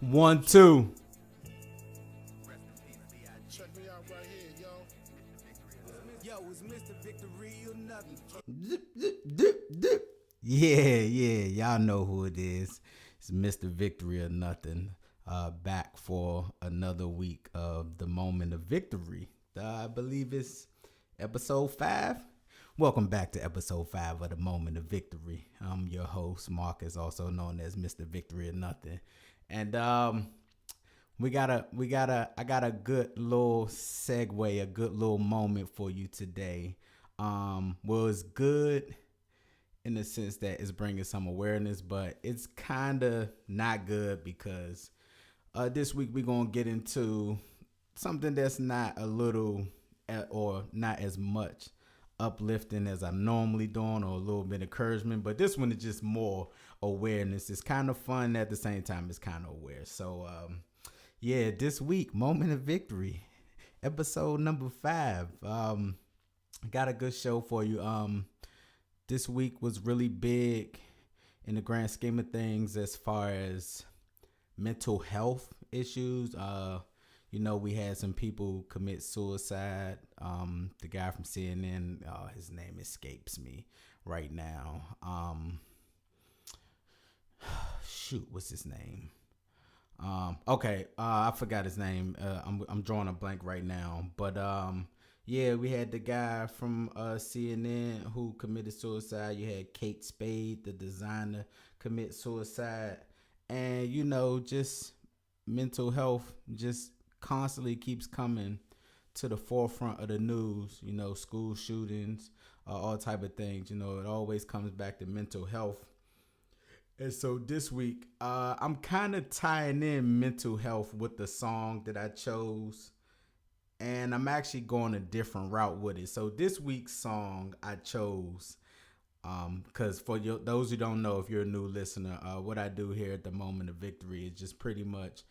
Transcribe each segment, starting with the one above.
1, 2. Check me out right here, yo. Yo, it's Mr. Victory or nothing. Dip, dip, dip, dip. Yeah. Y'all know who it is. It's Mr. Victory or Nothing. Back for another week of the moment of victory. I believe it's episode 5. Welcome back to episode 5 of the moment of victory. I'm your host, Marcus, also known as Mr. Victory or Nothing. And I got a good little segue, a good little moment for you today. Well, it's good in the sense that it's bringing some awareness, but it's kind of not good because this week we're going to get into something that's not a little or not as much uplifting as I'm normally doing, or a little bit of encouragement, but this one is just more awareness. It's kind of fun at the same time. It's kind of aware. So yeah, this week, moment of victory, episode number 5. Got a good show for you. This week was really big in the grand scheme of things as far as mental health issues. We had some people commit suicide. The guy from CNN, his name escapes me right now. What's his name? I forgot his name. I'm drawing a blank right now. But yeah, we had the guy from CNN who committed suicide. You had Kate Spade, the designer, commit suicide. And, just mental health just constantly keeps coming to the forefront of the news. School shootings, all type of things. It always comes back to mental health. And so this week, I'm kind of tying in mental health with the song that I chose. And I'm actually going a different route with it. So this week's song I chose, because for those who don't know, if you're a new listener, what I do here at the moment of victory is just pretty much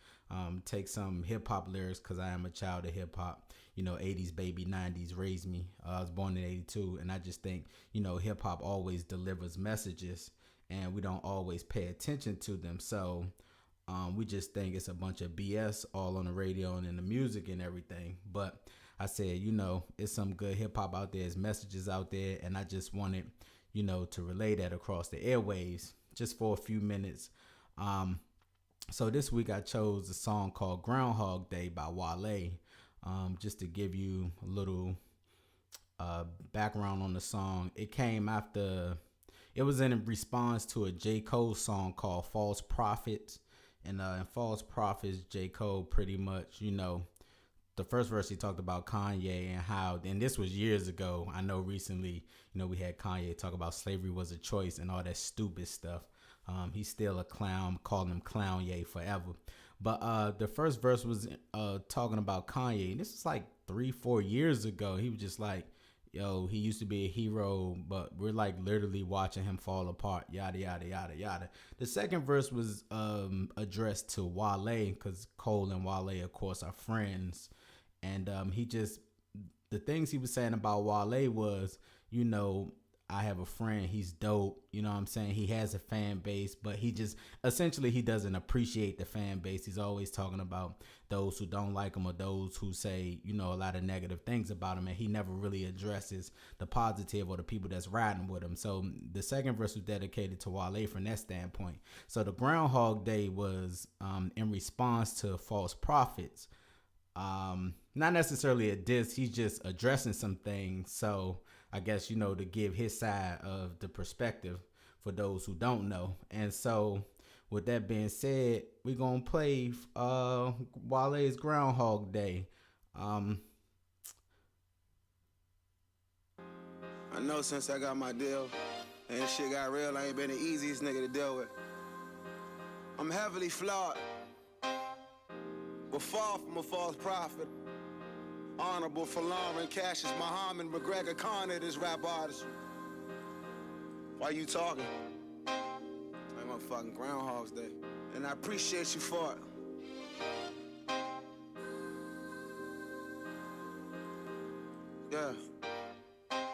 take some hip-hop lyrics, because I am a child of hip-hop. 80s baby, 90s raised me. I was born in 82, and I just think, hip-hop always delivers messages, and we don't always pay attention to them. So we just think it's a bunch of BS all on the radio and in the music and everything. But I said, it's some good hip hop out there. There's messages out there. And I just wanted, to relay that across the airwaves just for a few minutes. So this week I chose a song called Groundhog Day by Wale. Just to give you a little background on the song. It was in response to a J. Cole song called False Prophets. And in False Prophets, J. Cole pretty much, the first verse he talked about Kanye and how, and this was years ago. I know recently, we had Kanye talk about slavery was a choice and all that stupid stuff. He's still a clown, calling him Clown Ye forever. But the first verse was talking about Kanye. And this is like 3-4 years ago. He was just like, yo, he used to be a hero, but we're like literally watching him fall apart, yada, yada, yada, yada. The second verse was addressed to Wale, because Cole and Wale, of course, are friends. And the things he was saying about Wale was, I have a friend, he's dope, you know what I'm saying? He has a fan base, but he doesn't appreciate the fan base. He's always talking about those who don't like him or those who say, a lot of negative things about him, and he never really addresses the positive or the people that's riding with him. So the second verse was dedicated to Wale from that standpoint. So the Groundhog Day was in response to False Prophets. Not necessarily a diss, he's just addressing some things. So I guess, to give his side of the perspective for those who don't know. And so with that being said, we're going to play Wale's Groundhog Day. I know since I got my deal and shit got real, I ain't been the easiest nigga to deal with. I'm heavily flawed, but far from a false prophet. Honorable Folarin, Cassius, Muhammad, McGregor, Connor, this rap artist. Why you talking? Like my fucking Groundhog's Day. And I appreciate you for it. Yeah.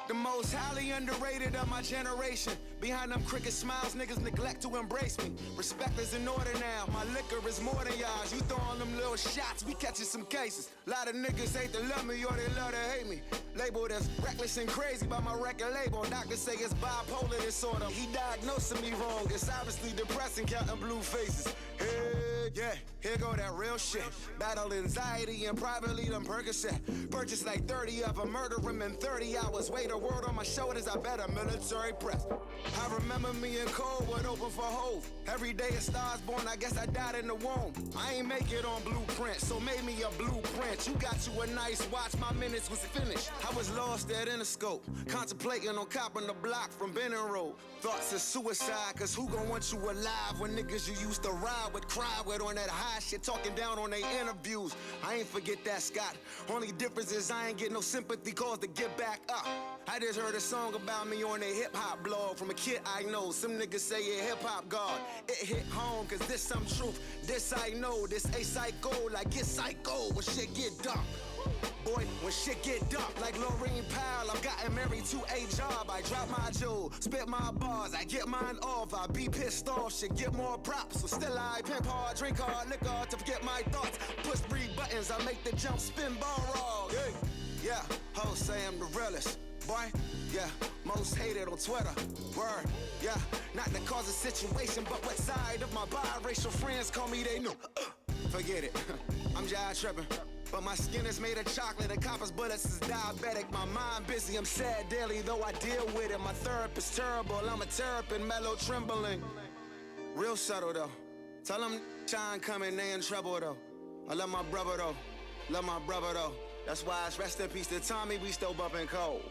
The most highly underrated of my generation. Behind them crooked smiles, niggas neglect to embrace me. Respect is in order now, my liquor is more than y'all's. You throwing them little shots, we catching some cases. Lot of niggas hate to love me or they love to hate me. Labeled as reckless and crazy by my record label. Doctors say it's bipolar disorder. He diagnosing me wrong, it's obviously depressing, counting blue faces. Hey, yeah, here go that real shit. Battle anxiety and privately them Percocet. Purchased like 30 of them, murder him in 30 hours. Weight a word on my shoulders, I bet a military press. I remember me in Coldwood, open for Hove. Every day a star's born, I guess I died in the womb. I ain't make it on blueprint, so made me a blueprint. You got you a nice watch, my minutes was finished. I was lost at Interscope, contemplating on copping the block from Benning Road. Thoughts of suicide, cause who gon' want you alive when niggas you used to ride with, cry with on that high shit, talking down on they interviews. I ain't forget that, Scott. Only difference is I ain't get no sympathy calls to get back up. I just heard a song about me on a hip-hop blog from a kid I know. Some niggas say it hip-hop god. It hit home, cause this some truth. This I know, this a psycho, like get psycho when shit get dark. Boy, when shit get dark, like Lorraine Powell, I've gotten married to a job. I drop my jewel, spit my bars, I get mine off. I be pissed off, shit get more props. So still I pimp hard, drink hard, liquor to forget my thoughts. Push 3 buttons, I make the jump spin bar roll. Yeah, hoes say I'm the realest. Boy, yeah, most hated on Twitter. Word, yeah, not the cause of situation, but what side of my biracial friends call me they know. Forget it, I'm jive tripping. But my skin is made of chocolate and copper's bullets is diabetic. My mind busy, I'm sad daily, though I deal with it. My therapist terrible, I'm a terrapin, mellow trembling. Real subtle though. Tell them shine coming, they in trouble though. I love my brother though, love my brother though. That's why it's rest in peace to Tommy, we still bumping cold.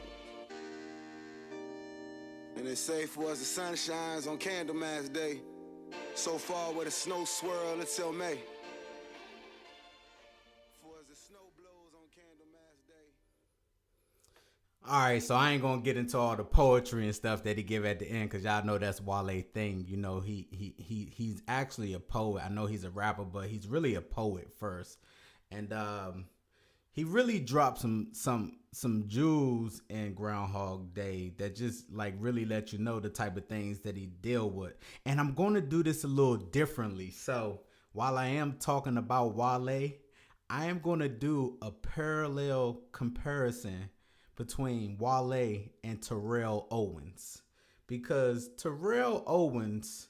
And it's safe for us, the sun shines on Candlemas Day. So far with a snow swirl until May. All right, so I ain't gonna get into all the poetry and stuff that he give at the end, cause y'all know that's Wale thing. You know, he's actually a poet. I know he's a rapper, but he's really a poet first, and he really dropped some jewels in Groundhog Day that just like really let you know the type of things that he deal with. And I'm gonna do this a little differently. So while I am talking about Wale, I am gonna do a parallel comparison between Wale and Terrell Owens, because Terrell Owens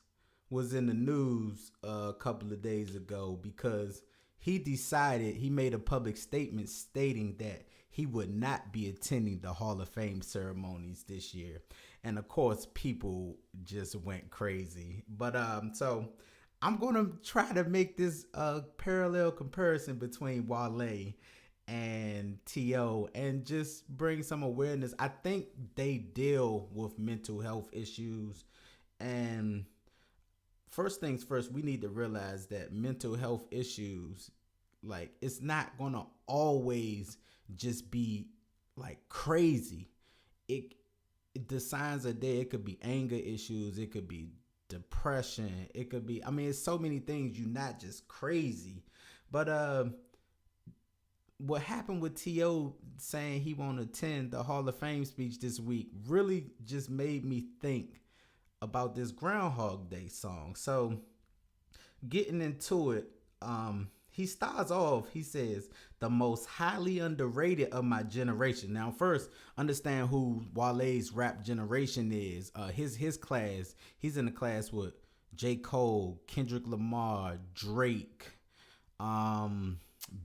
was in the news a couple of days ago because he made a public statement stating that he would not be attending the Hall of Fame ceremonies this year. And of course, people just went crazy. But so I'm going to try to make this parallel comparison between Wale and T.O. and just bring some awareness. I think they deal with mental health issues, and first things first, we need to realize that mental health issues, like, it's not gonna always just be like crazy. The signs are there. It could be anger issues, it could be depression, it could be, I mean, it's so many things. You're not just crazy. But what happened with T.O. saying he won't attend the Hall of Fame speech this week really just made me think about this Groundhog Day song. So getting into it, he starts off, he says, the most highly underrated of my generation. Now, first, understand who Wale's rap generation is. His class, he's in the class with J. Cole, Kendrick Lamar, Drake,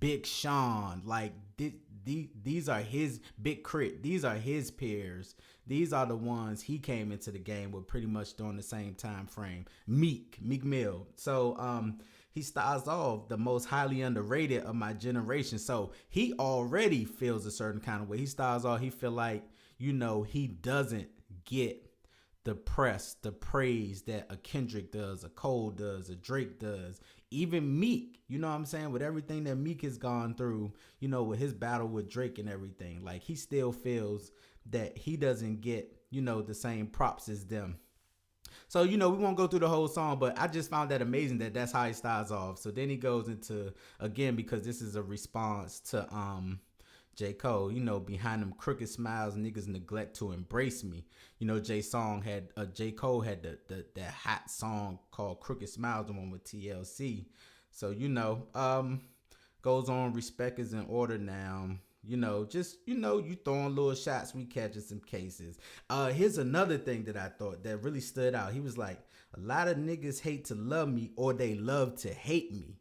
Big Sean. Like, these are his Big Crit. These are his peers. These are the ones he came into the game with pretty much during the same time frame. Meek Mill. So he starts off the most highly underrated of my generation. So he already feels a certain kind of way. He starts off, he feel like, you know, he doesn't get the press, the praise that a Kendrick does, a Cole does, a Drake does, even Meek, you know what I'm saying? With everything that Meek has gone through, you know, with his battle with Drake and everything, like, he still feels that he doesn't get, you know, the same props as them. So, you know, we won't go through the whole song, but I just found that amazing that that's how he starts off. So then he goes into, again, because this is a response J. Cole, behind them crooked smiles, niggas neglect to embrace me. J. Cole had that hot song called Crooked Smiles, the one with TLC. So, goes on, respect is in order now. You throwing little shots, we catching some cases. Here's another thing that I thought that really stood out. He was like, a lot of niggas hate to love me or they love to hate me.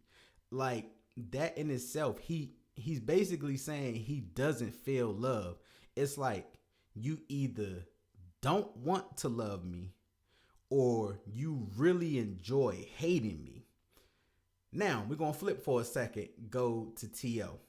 Like, that in itself, he's basically saying he doesn't feel love. It's like you either don't want to love me or you really enjoy hating me. Now, we're going to flip for a second, go to T.O.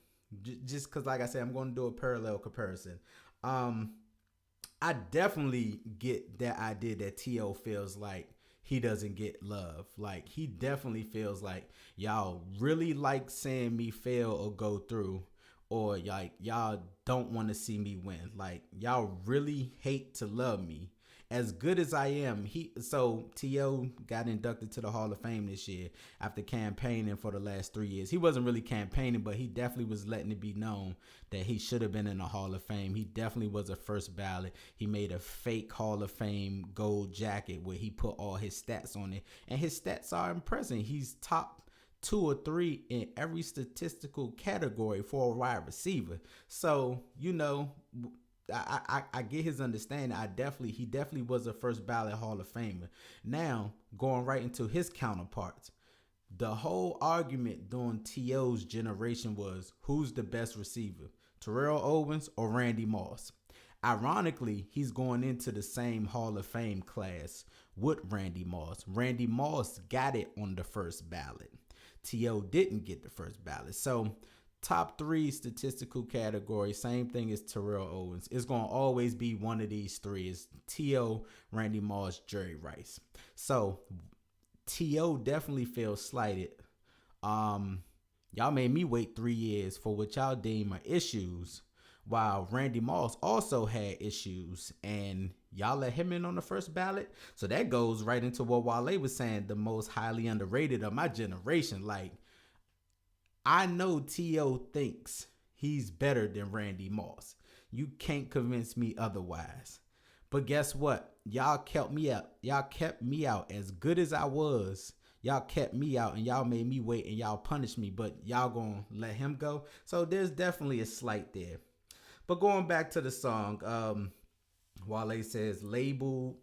Just because, like I said, I'm going to do a parallel comparison. I definitely get that idea that T.O. feels like he doesn't get love. Like, he definitely feels like y'all really like seeing me fail or go through, or like y'all don't want to see me win. Like, y'all really hate to love me. As good as I am, T.O. got inducted to the Hall of Fame this year after campaigning for the last 3 years. He wasn't really campaigning, but he definitely was letting it be known that he should have been in the Hall of Fame. He definitely was a first ballot. He made a fake Hall of Fame gold jacket where he put all his stats on it, and his stats are impressive. He's top 2 or 3 in every statistical category for a wide receiver. So, I get his understanding. He definitely was a first ballot Hall of Famer. Now, going right into his counterparts, the whole argument during T.O.'s generation was, who's the best receiver, Terrell Owens or Randy Moss? Ironically, he's going into the same Hall of Fame class with Randy Moss. Randy Moss got it on the first ballot. T.O. didn't get the first ballot. So, top 3 statistical category, same thing as Terrell Owens. It's going to always be one of these 3. It's T.O., Randy Moss, Jerry Rice. So, T.O. definitely feels slighted. Y'all made me wait 3 years for what y'all deem are issues, while Randy Moss also had issues, and y'all let him in on the first ballot. So that goes right into what Wale was saying, the most highly underrated of my generation. Like, I know T.O. thinks he's better than Randy Moss. You can't convince me otherwise. But guess what? Y'all kept me out. Y'all kept me out as good as I was. Y'all kept me out and y'all made me wait and y'all punished me. But y'all gonna let him go? So there's definitely a slight there. But going back to the song, Wale says, labeled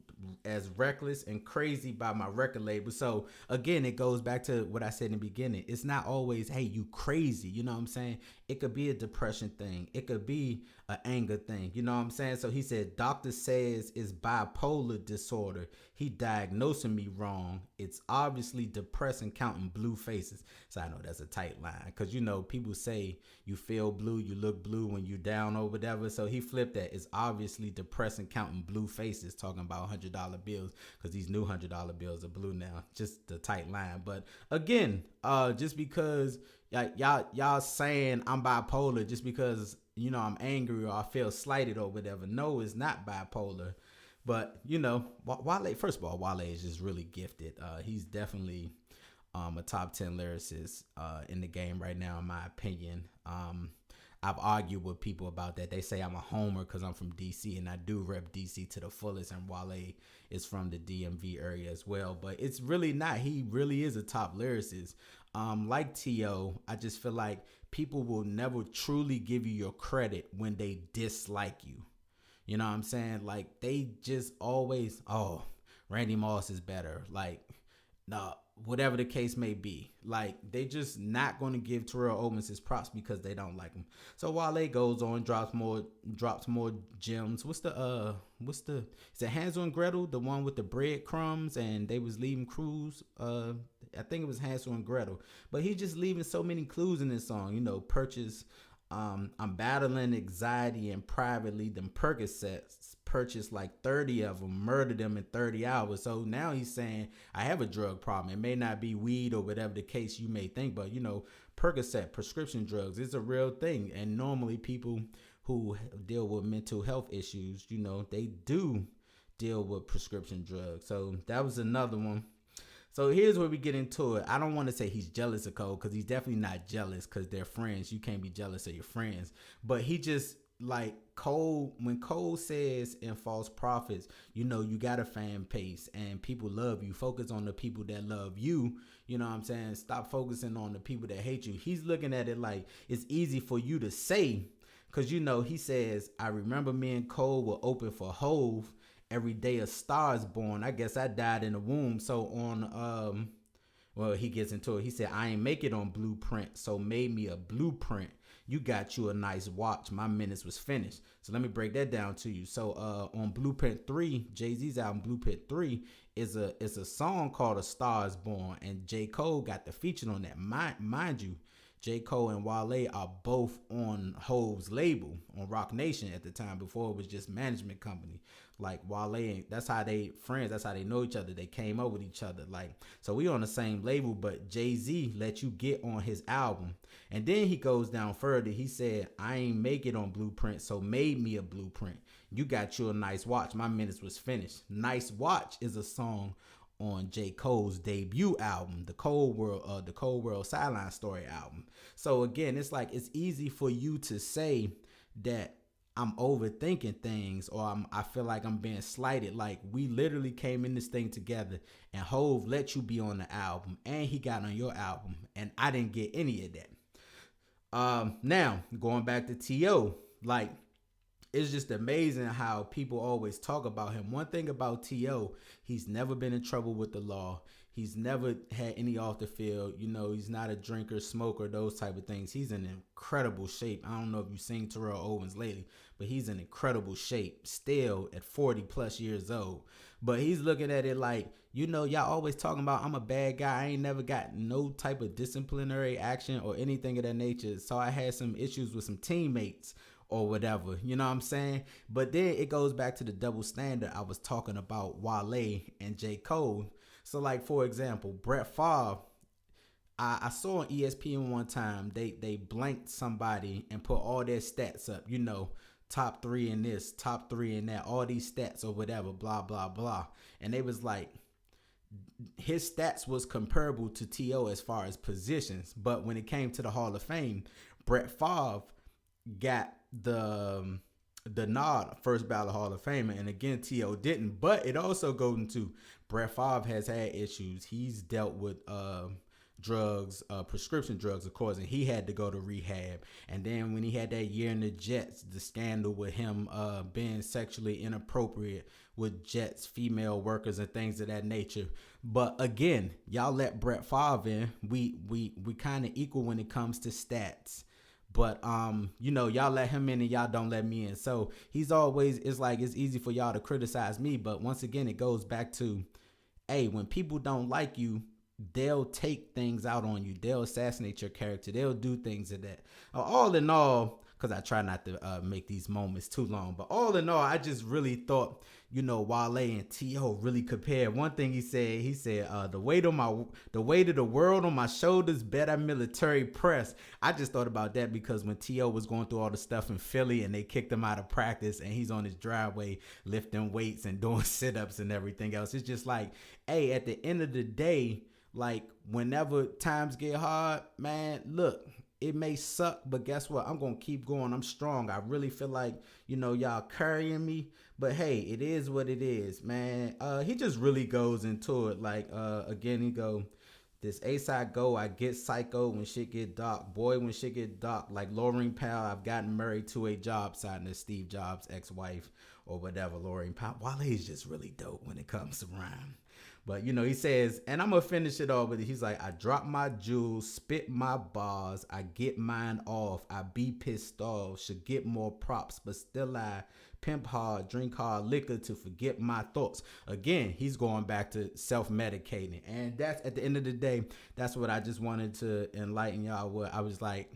as reckless and crazy by my record label. So again, it goes back to what I said in the beginning. It's not always, hey, you crazy. You know what I'm saying? It could be a depression thing. It could be an anger thing. You know what I'm saying? So he said, doctor says it's bipolar disorder. He diagnosing me wrong. It's obviously depressing, counting blue faces. So I know that's a tight line, because people say you feel blue, you look blue when you down or whatever. So he flipped that. It's obviously depressing, counting blue faces, talking about $100 bills, because these new $100 bills are blue now. Just the tight line. But again, just because y'all saying I'm bipolar just because I'm angry or I feel slighted or whatever. No, it's not bipolar. But Wale, first of all, Wale is just really gifted. He's definitely a top 10 lyricist in the game right now, in my opinion. I've argued with people about that. They say I'm a homer because I'm from DC, and I do rep DC to the fullest, and Wale is from the DMV area as well. But it's really not. He really is a top lyricist. Like T.O., I just feel like people will never truly give you your credit when they dislike you. You know what I'm saying? Like, they just always, oh, Randy Moss is better. Like, no, whatever the case may be. Like, they just not going to give Terrell Owens his props because they don't like him. So Wale goes on, drops more gems. Is it Hansel and Gretel, the one with the breadcrumbs and they was leaving clues? I think it was Hansel and Gretel. But he's just leaving so many clues in this song. Purchase, I'm battling anxiety and privately them Percocets, purchased like 30 of them, murdered them in 30 hours. So now he's saying I have a drug problem. It may not be weed or whatever the case you may think, but Percocet, prescription drugs, is a real thing. And normally people who deal with mental health issues, they do deal with prescription drugs. So that was another one. So here's where we get into it. I don't want to say he's jealous of Cole because he's definitely not jealous because they're friends. You can't be jealous of your friends. But he just like Cole, when Cole says in False Prophets, you know, you got a fan base and people love you. Focus on the people that love you. You know what I'm saying? Stop focusing on the people that hate you. He's looking at it like it's easy for you to say because, you know, he says, I remember me and Cole were open for Hove. Every day a star is born. I guess I died in the womb. So on well, he gets into it. He said, I ain't make it on Blueprint, so made me a blueprint. You got you a nice watch. My minutes was finished. So let me break that down to you. So on Blueprint 3, Jay-Z's album Blueprint 3 is a song called A Star is Born, and J. Cole got the feature on that. Mind you, J. Cole and Wale are both on Hove's label on Rock Nation at the time before it was just management company. Like Wale, that's how they friends. That's how they know each other. They came up with each other. Like, so we on the same label, but Jay-Z let you get on his album. And then he goes down further. He said, I ain't make it on Blueprint, so made me a blueprint. You got you a nice watch. My minutes was finished. Nice Watch is a song on J. Cole's debut album, the Cold World Sideline Story album. So again, it's like it's easy for you to say that I'm overthinking things or I feel like I'm being slighted. Like we literally came in this thing together and Hove let you be on the album and he got on your album and I didn't get any of that. Now going back to T.O., like it's just amazing how people always talk about him. One thing about T.O., he's never been in trouble with the law. He's never had any off the field. You know, he's not a drinker, smoker, those type of things. He's in incredible shape. I don't know if you've seen Terrell Owens lately, but he's in incredible shape still at 40 plus years old. But he's looking at it like, you know, y'all always talking about I'm a bad guy. I ain't never got no type of disciplinary action or anything of that nature. So I had some issues with some teammates or whatever, you know what I'm saying? But then it goes back to the double standard I was talking about Wale and J. Cole. So like, for example, Brett Favre, I saw on ESPN one time, they blanked somebody and put all their stats up, you know, top 3 in this, top 3 in that, all these stats or whatever, blah, blah, blah. And they was like, his stats was comparable to T.O. as far as positions. But when it came to the Hall of Fame, Brett Favre got the nod, first ballot Hall of Famer, and again T.O. didn't. But it also goes into Brett Favre has had issues. He's dealt with drugs, prescription drugs, of course, and he had to go to rehab. And then when he had that year in the Jets, the scandal with him being sexually inappropriate with Jets female workers and things of that nature. But again, y'all let Brett Favre in. We kind of equal when it comes to stats. But, you know, y'all let him in and y'all don't let me in. So he's always, it's like, it's easy for y'all to criticize me. But once again, it goes back to, hey, when people don't like you, they'll take things out on you. They'll assassinate your character. They'll do things of that. All in all, because I try not to make these moments too long. But all in all, I just really thought, you know, Wale and T.O. really compared. One thing he said, the weight of the world on my shoulders, better military press. I just thought about that because when T.O. was going through all the stuff in Philly and they kicked him out of practice and he's on his driveway lifting weights and doing sit-ups and everything else. It's just like, hey, at the end of the day, like whenever times get hard, man, look, it may suck, but guess what? I'm going to keep going. I'm strong. I really feel like, you know, y'all carrying me. But hey, it is what it is, man. He just really goes into it. Like, again, he go, this A-side go, I get psycho when shit get dark. Boy, when shit get dark, like Laureen Powell, I've gotten married to a job site and Steve Jobs' ex-wife or whatever, Laureen Powell. Wale is just really dope when it comes to rhyme. But, you know, he says, and I'm going to finish it off with it. He's like, I drop my jewels, spit my bars. I get mine off. I be pissed off. Should get more props, but still I pimp hard, drink hard liquor to forget my thoughts. Again, he's going back to self-medicating. And that's, at the end of the day, that's what I just wanted to enlighten y'all with. I was like,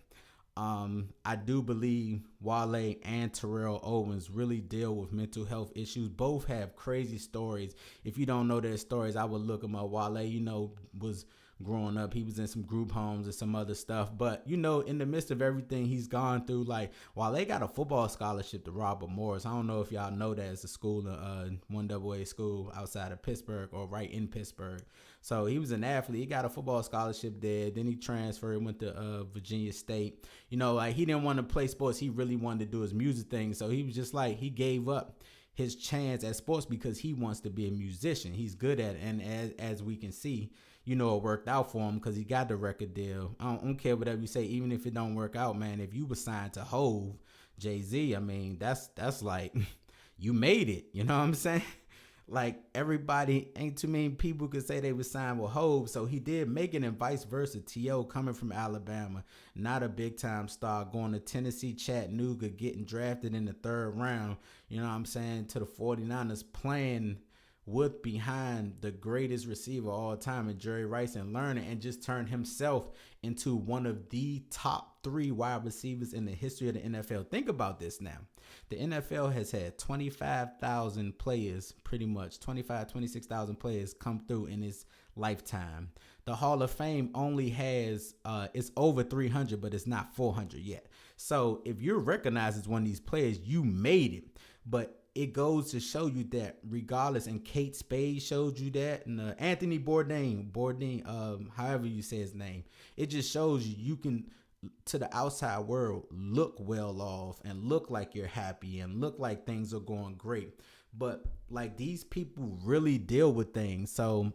I do believe Wale and Terrell Owens really deal with mental health issues. Both have crazy stories. If you don't know their stories, I would look them up. Wale, you know, was growing up. He was in some group homes and some other stuff. But, you know, in the midst of everything he's gone through, like, while they got a football scholarship to Robert Morris, I don't know if y'all know that it's a school, 1AA school outside of Pittsburgh or right in Pittsburgh. So he was an athlete. He got a football scholarship there. Then he transferred, went to Virginia State. You know, like, he didn't want to play sports. He really wanted to do his music thing. So he was just like, he gave up his chance at sports because he wants to be a musician. He's good at it. And as we can see, you know, it worked out for him because he got the record deal. I don't care whatever you say, even if it don't work out, man. If you were signed to MoV, Jay-Z, I mean, that's like, you made it. You know what I'm saying? Like, everybody, ain't too many people could say they were signed with MoV. So he did make it, and vice versa. T.O. coming from Alabama, not a big time star, going to Tennessee, Chattanooga, getting drafted in the 3rd round, you know what I'm saying, to the 49ers, playing with behind the greatest receiver of all time in Jerry Rice, and learning, and just turned himself into one of the top 3 wide receivers in the history of the NFL. Think about this now. The NFL has had 25,000 players, pretty much 26,000 players come through in its lifetime. The Hall of Fame only has, it's over 300, but it's not 400 yet. So if you're recognized as one of these players, you made it. But it goes to show you that regardless, and Kate Spade showed you that, and Anthony Bourdain, however you say his name, it just shows you can, to the outside world, look well off and look like you're happy and look like things are going great. But like, these people really deal with things. So,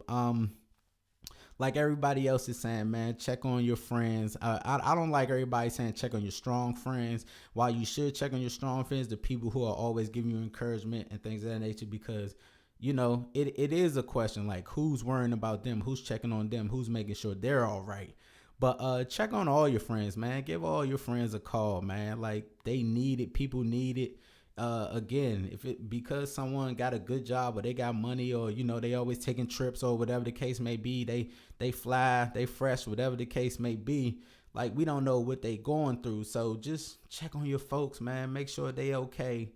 like everybody else is saying, man, check on your friends. I don't like everybody saying check on your strong friends. While you should check on your strong friends, the people who are always giving you encouragement and things of that nature, because, you know, it is a question, like, who's worrying about them, who's checking on them, who's making sure they're all right. But check on all your friends, man. Give all your friends a call, man. Like, they need it. People need it. Again, if it because someone got a good job or they got money, or, you know, they always taking trips or whatever the case may be, they fly, they fresh, whatever the case may be, like, we don't know what they going through. So just check on your folks, man. Make sure they okay.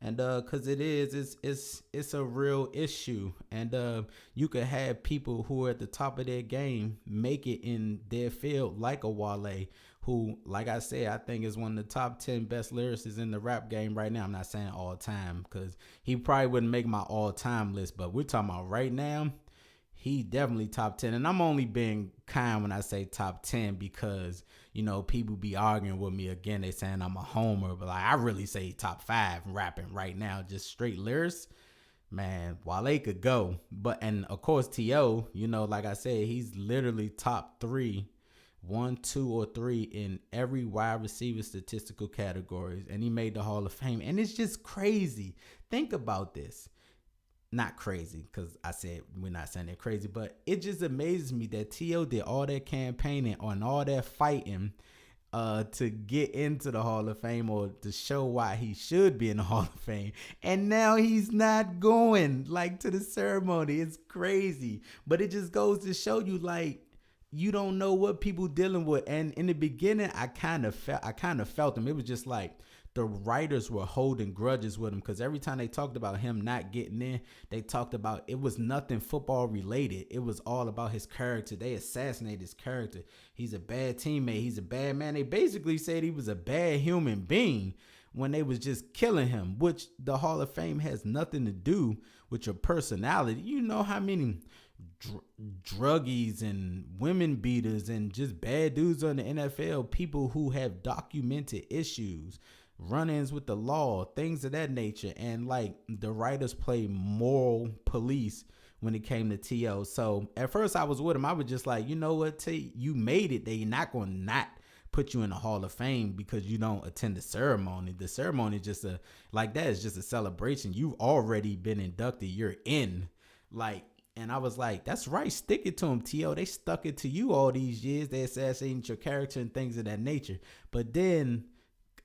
And cause it's a real issue. And you could have people who are at the top of their game make it in their field, like a Wale, who, like I said, I think is one of the top 10 best lyricists in the rap game right now. I'm not saying all time, because he probably wouldn't make my all time list, but we're talking about right now, he definitely top 10. And I'm only being kind when I say top 10 because, you know, people be arguing with me again. They saying I'm a homer, but like, I really say top 5 rapping right now, just straight lyrics. Man, Wale could go. But, and of course, T.O., you know, like I said, he's literally top 3, 1, 2, or 3 in every wide receiver statistical categories. And he made the Hall of Fame. And it's just crazy. Think about this. Not crazy, because I said we're not saying they're crazy, but it just amazes me that T.O. did all that campaigning and all that fighting to get into the Hall of Fame, or to show why he should be in the Hall of Fame. And now he's not going, like, to the ceremony. It's crazy. But it just goes to show you, like, you don't know what people dealing with. And in the beginning, I kind of felt them. It was just like, the writers were holding grudges with him, because every time they talked about him not getting in, they talked about it was nothing football related. It was all about his character. They assassinated his character. He's a bad teammate. He's a bad man. They basically said he was a bad human being when they was just killing him, which the Hall of Fame has nothing to do with your personality. You know how many druggies and women beaters and just bad dudes on the NFL, people who have documented issues, run-ins with the law, things of that nature. And like, the writers play moral police when it came to T.O. So at first I was with him. I was just like, you know what, T, you made it. They not going to not put you in the Hall of Fame because you don't attend the ceremony. The ceremony is just is just a celebration. You've already been inducted. You're in. Like, and I was like, that's right. Stick it to him, T.O. They stuck it to you all these years. They assassinated your character and things of that nature. But then,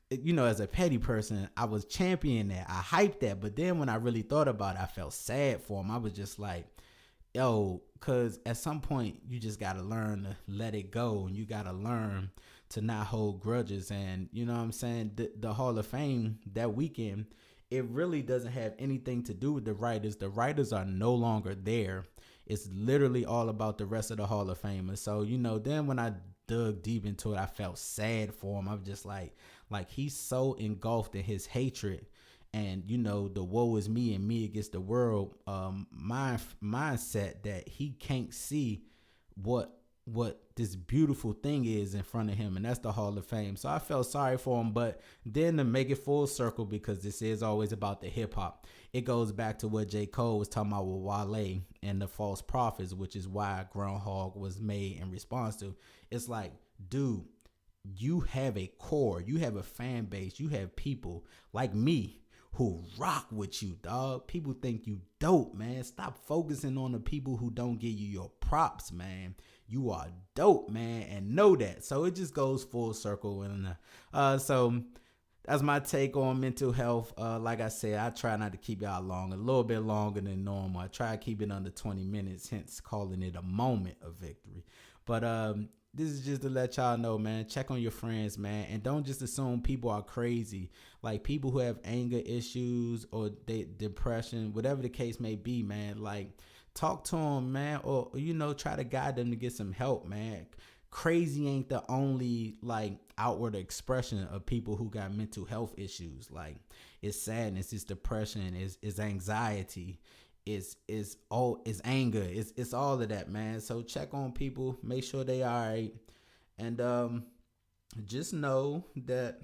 you know, as a petty person, I was championing that. I hyped that. But then when I really thought about it, I felt sad for him. I was just like, yo, because at some point, you just got to learn to let it go. And you got to learn to not hold grudges. And, you know what I'm saying? The Hall of Fame that weekend, it really doesn't have anything to do with the writers. The writers are no longer there. it's literally all about the rest of the Hall of Famers. So, you know, then when I dug deep into it, I felt sad for him. I'm just like he's so engulfed in his hatred and, you know, the woe is me and me against the world mindset that he can't see what this beautiful thing is in front of him, and that's the Hall of Fame. So I felt sorry for him, but then to make it full circle, because this is always about the hip hop, it goes back to what J. Cole was talking about with Wale and the false prophets, which is why Groundhog was made in response to. It's like, dude, you have a core, you have a fan base, you have people like me who rock with you, dog. People think you dope, man. Stop focusing on the people who don't give you your props, man. You are dope, man, and know that. So it just goes full circle. And so that's my take on mental health. Like I said, I try not to keep y'all long, a little bit longer than normal. I try to keep it under 20 minutes, hence calling it a moment of victory. But this is just to let y'all know, man, check on your friends, man, and don't just assume people are crazy. Like people who have anger issues or depression, whatever the case may be, man, like talk to them, man, or, you know, try to guide them to get some help, man. Crazy ain't the only like outward expression of people who got mental health issues. Like it's sadness, it's depression, it's anxiety, it's anger, it's all of that, man. So check on people, make sure they all right, and just know that,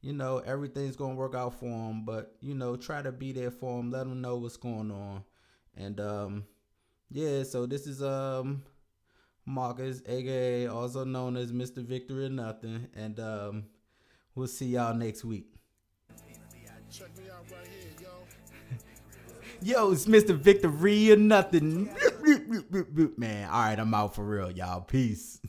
you know, everything's gonna work out for them. But, you know, try to be there for them, let them know what's going on. And yeah, so this is Marcus, aka also known as Mr. Victory or Nothing, and we'll see y'all next week. Check me out right here, Yo, yo. it's Mr. Victory or Nothing. Man, all right, I'm out for real, y'all. Peace.